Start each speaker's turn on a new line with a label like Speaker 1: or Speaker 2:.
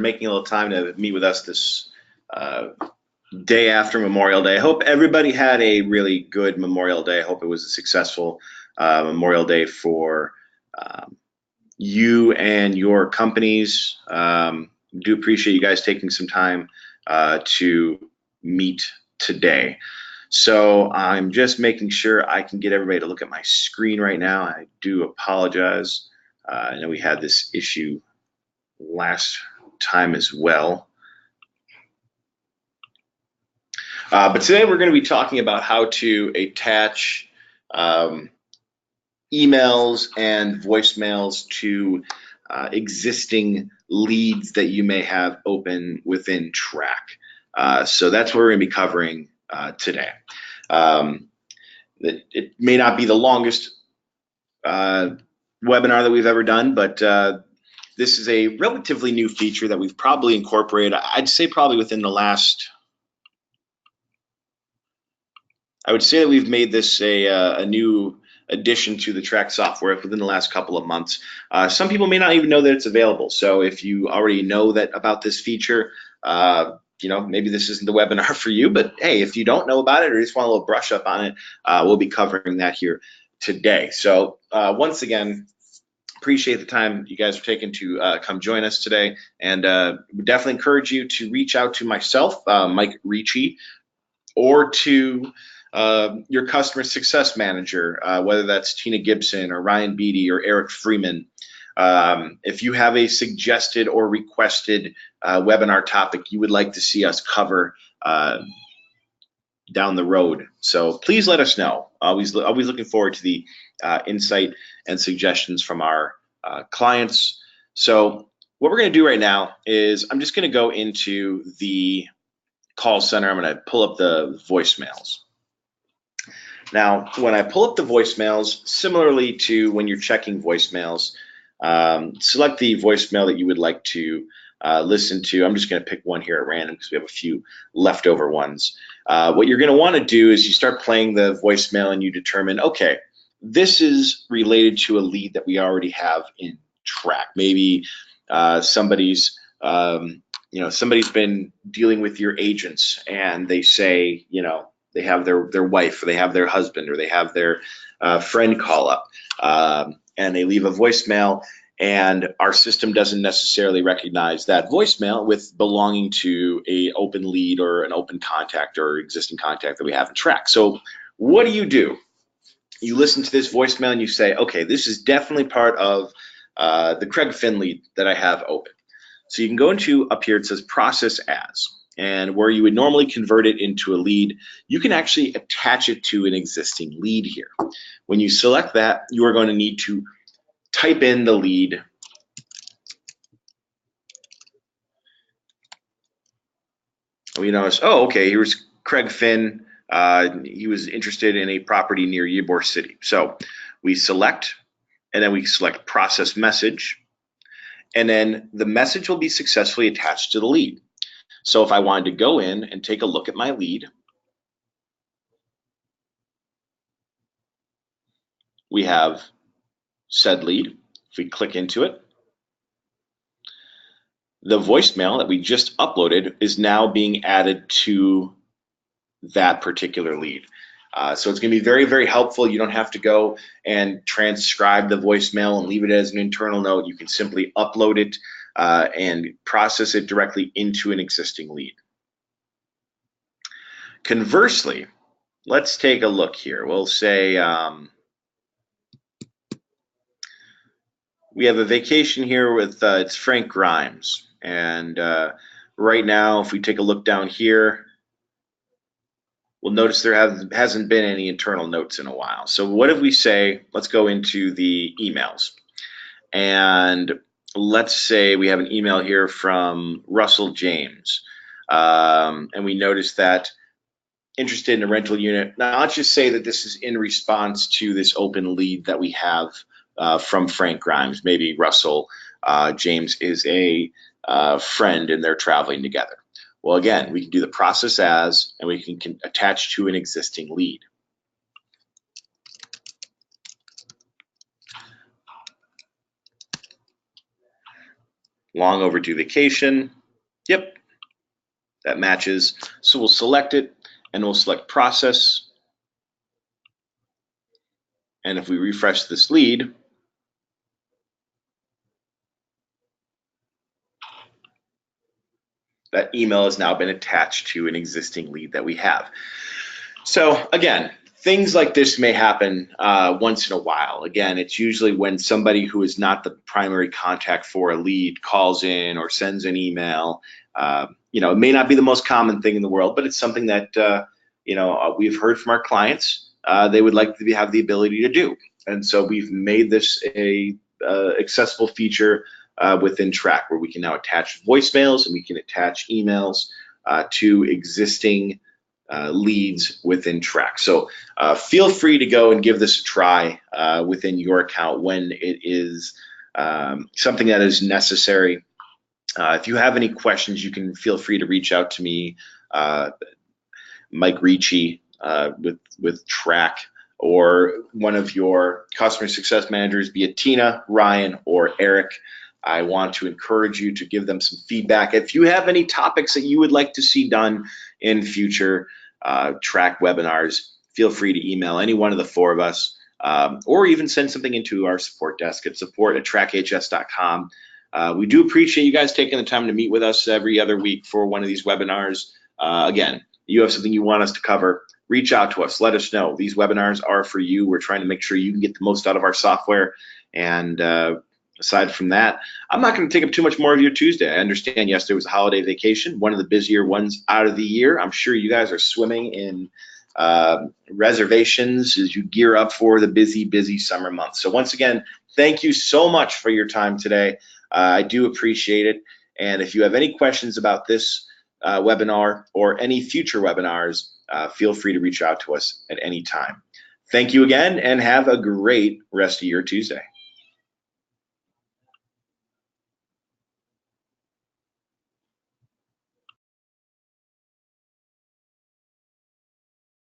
Speaker 1: making a little time to meet with us this day after Memorial Day. I hope everybody had a really good Memorial Day. I hope it was a successful Memorial Day for you and your companies. Do appreciate you guys taking some time to meet today. So I'm just making sure I can get everybody to look at my screen right now. I do apologize. I know we had this issue last time as well. But today we're going to be talking about how to attach emails and voicemails to existing leads that you may have open within Track. So that's what we're going to be covering today. It may not be the longest webinar that we've ever done, but this is a relatively new feature that we've probably incorporated, I'd say probably within the last, I would say that we've made this a new addition to the Track software within the last couple of months. Some people may not even know that it's available. So if you already know that about this feature, you know, maybe this isn't the webinar for you, but hey, if you don't know about it or just want a little brush up on it, we'll be covering that here today. So once again, appreciate the time you guys are taking to come join us today, and would definitely encourage you to reach out to myself, Mike Ricci, or to your customer success manager, whether that's Tina Gibson or Ryan Beatty or Eric Freeman. If you have a suggested or requested webinar topic you would like to see us cover down the road, so please let us know. Always looking forward to the insight and suggestions from our clients. So what we're going to do right now is I'm just going to go into the call center. I'm going to pull up the voicemails. Now, when I pull up the voicemails, similarly to when you're checking voicemails, select the voicemail that you would like to listen to. I'm just going to pick one here at random because we have a few leftover ones. What you're going to want to do is you start playing the voicemail and you determine, okay, this is related to a lead that we already have in Track. Maybe somebody's somebody's been dealing with your agents and they say, you know, they have their wife or they have their husband or they have their friend call up and they leave a voicemail, and our system doesn't necessarily recognize that voicemail with belonging to a open lead or an open contact or existing contact that we have in Track. So what do? You listen to this voicemail and you say, okay, this is definitely part of the Craig Finn lead that I have open. So you can go into up here, it says process as, and where you would normally convert it into a lead, you can actually attach it to an existing lead here. When you select that, you are going to need to type in the lead. We notice, oh, okay, here's Craig Finn. He was interested in a property near Ybor City. So we select, and then we select process message, and then the message will be successfully attached to the lead. So if I wanted to go in and take a look at my lead, we have said lead. If we click into it, the voicemail that we just uploaded is now being added to that particular lead. So it's going to be very, very helpful. You don't have to go and transcribe the voicemail and leave it as an internal note. You can simply upload it and process it directly into an existing lead. Conversely, let's take a look here. We'll say we have a vacation here with it's Frank Grimes, and right now if we take a look down here, we'll notice there hasn't been any internal notes in a while. So what if we say, let's go into the emails, and let's say we have an email here from Russell James, and we notice that interested in a rental unit. Now let's just say that this is in response to this open lead that we have from Frank Grimes. Maybe Russell James is a friend and they're traveling together. Well, again, we can do the process as, and we can attach to an existing lead. long overdue vacation. Yep, that matches. So we'll select it and we'll select process. And if we refresh this lead, that email has now been attached to an existing lead that we have. So again, things like this may happen once in a while. Again, it's usually when somebody who is not the primary contact for a lead calls in or sends an email. It may not be the most common thing in the world, but it's something that we've heard from our clients they would like to have the ability to do. And so we've made this a accessible feature within Track, where we can now attach voicemails and we can attach emails to existing leads within Track. So feel free to go and give this a try within your account when it is something that is necessary. If you have any questions, you can feel free to reach out to me, Mike Ricci, with Track, or one of your customer success managers, be it Tina, Ryan, or Eric. I want to encourage you to give them some feedback. If you have any topics that you would like to see done in future Track webinars, feel free to email any one of the four of us, or even send something into our support desk at support@trackhs.com. We do appreciate you guys taking the time to meet with us every other week for one of these webinars. Again, you have something you want us to cover, reach out to us, let us know. These webinars are for you. We're trying to make sure you can get the most out of our software. And aside from that, I'm not going to take up too much more of your Tuesday. I understand yesterday was a holiday vacation, one of the busier ones out of the year. I'm sure you guys are swimming in reservations as you gear up for the busy summer months. So once again, thank you so much for your time today. I do appreciate it. And if you have any questions about this webinar or any future webinars, feel free to reach out to us at any time. Thank you again, and have a great rest of your Tuesday.